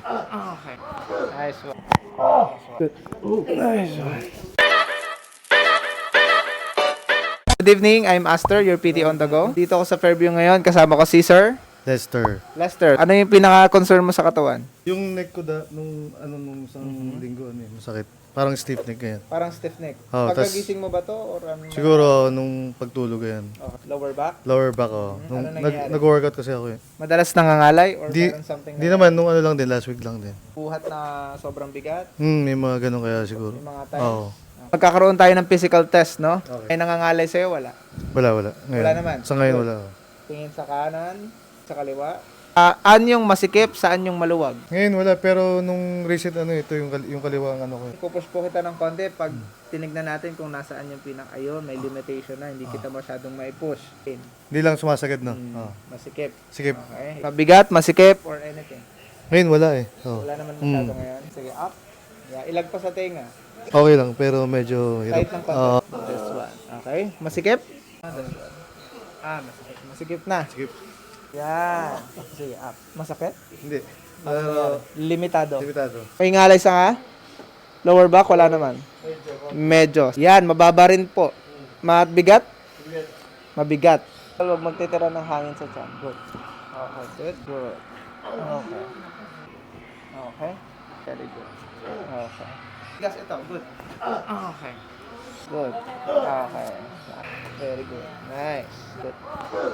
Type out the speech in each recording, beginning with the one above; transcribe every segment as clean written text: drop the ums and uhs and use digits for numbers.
Okay. Nice one. Good. Nice one. Good evening, I'm Aster, your PT on the go. Dito ako sa Fairview ngayon, kasama ko si Sir Lester. Lester. Ano yung pinaka-concern mo sa katawan? Yung neck ko nung isang linggo, masakit. Parang stiff neck yan. Parang stiff neck. Oh, Pagkagising mo ba to? Or ano? Siguro nung pagtulog yan. Okay. Lower back? Lower back oh. Nung Ano nangyari? nag-workout kasi ako eh. Madalas nangangalay? Or meron something Di naman, nung ano lang din, last week lang din. buhat na sobrang bigat? May mga ganun kaya siguro. May mga times? Oo. Magkakaroon tayo ng physical test, no? Okay. Ay nangangalay sa'yo, wala? Wala. Ngayon. Wala naman? Sa ngayon wala. Tingin sa kanan, sa kaliwa. Anyong masikip, saan yung maluwag? Ngayon wala, pero nung recent ito yung kaliwang ko. Pupush po kita ng konti pag tinignan natin kung nasaan yung ayun, may limitation na, hindi kita masyadong mai-push. Hindi lang sumasagad no. Masikip. Sige. Okay. Mabigat, masikip, or anything. Ngayon wala eh. Oh. Wala naman masyado ngayon. Sige, up. Yeah, ilag pa sa tenga. Okay lang, pero medyo Tight hirap. ng konti. This one. Okay. Masikip? This one. Masikip. Masikip na. Sige. Yan. Sige, up. Masakit? Hindi. Limitado. Limitado. May ngalay sa nga? Lower back, wala naman. Medyo. Yan, mababa rin po. Mabigat? Mabigat. Huwag magtitira ng hangin sa tiyan. Good. Okay, good. Good. Okay. Okay. Very good. Okay. Gas ito. Good. Okay. Good. Okay. Very good. Nice. Good.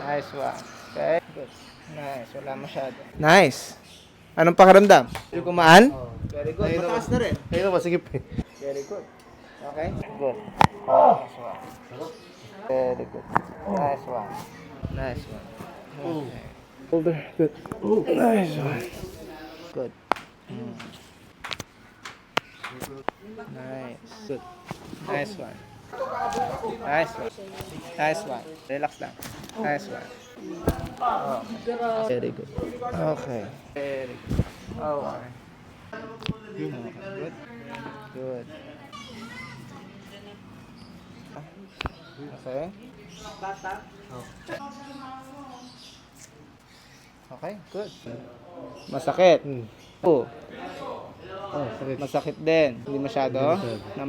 Nice one. Okay. Good. Nice. Wala masyado. Nice. Anong pakiramdam? Yung kumaan? Very good. Mataas na rin. Ayun na, masigip eh. Very good. Okay? Good. Nice one. Very good. Nice one. Nice one. Okay. Shoulder, good. Nice one. Good. Nice. Good. Nice one. Nice one. Nice one. Relax lang. Nice one. Oh. Very good. Okay. Very good. Okay. Good. Good. Okay. Okay, good. Masakit. Oh. Sakit. Masakit din. Hindi masyado.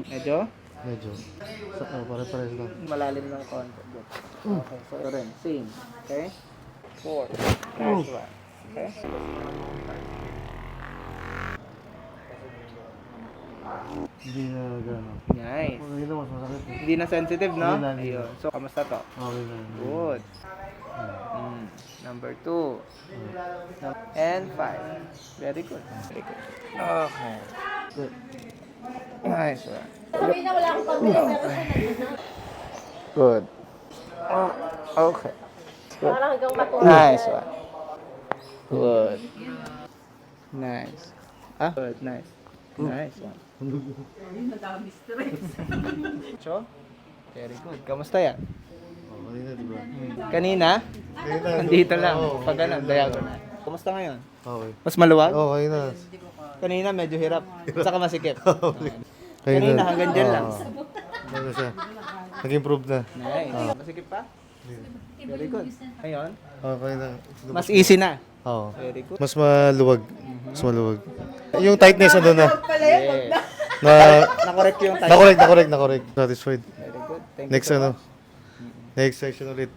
Medyo? Medyo. Pare-pares lang. Malalim ng konti. Good. Okay, so ito rin. Same. Okay? 4. Nice one. Okay? Hindi na gano'n. Nice. Hindi na mas masakit eh. Hindi na sensitive, no? Hindi na. Ayun. So, kamusta to? Okay na. Good. Number 2. And 5. Very good. Very good. Okay. Good. Nice one. Sabi na wala akong pambili pero siya Good. Okay. parang hanggang matulog. Nice one. Good. Nice. Good. Nice. Nice one. So, very good. Kamusta yan? Okay na, di ba? Kanina? Kanina. Nandito lang. Oo. Pag ganun, diagonal. Kamusta ngayon? Okay. Mas maluwag? Okay na. Kanina medyo hirap. Saka masikip. Kaya Kanina hanggang dyan lang. Ano siya? Nag-improve na. Nice. Masikip pa? Very good. Ngayon, Okay na. mas easy na. Oo. Very good. Mas maluwag. Mas maluwag. Yung tightness ano na. Yes. Na Nakorek yung time. nakorek. Satisfied. Very good. Thank you Next so ano? much. Next section ulit.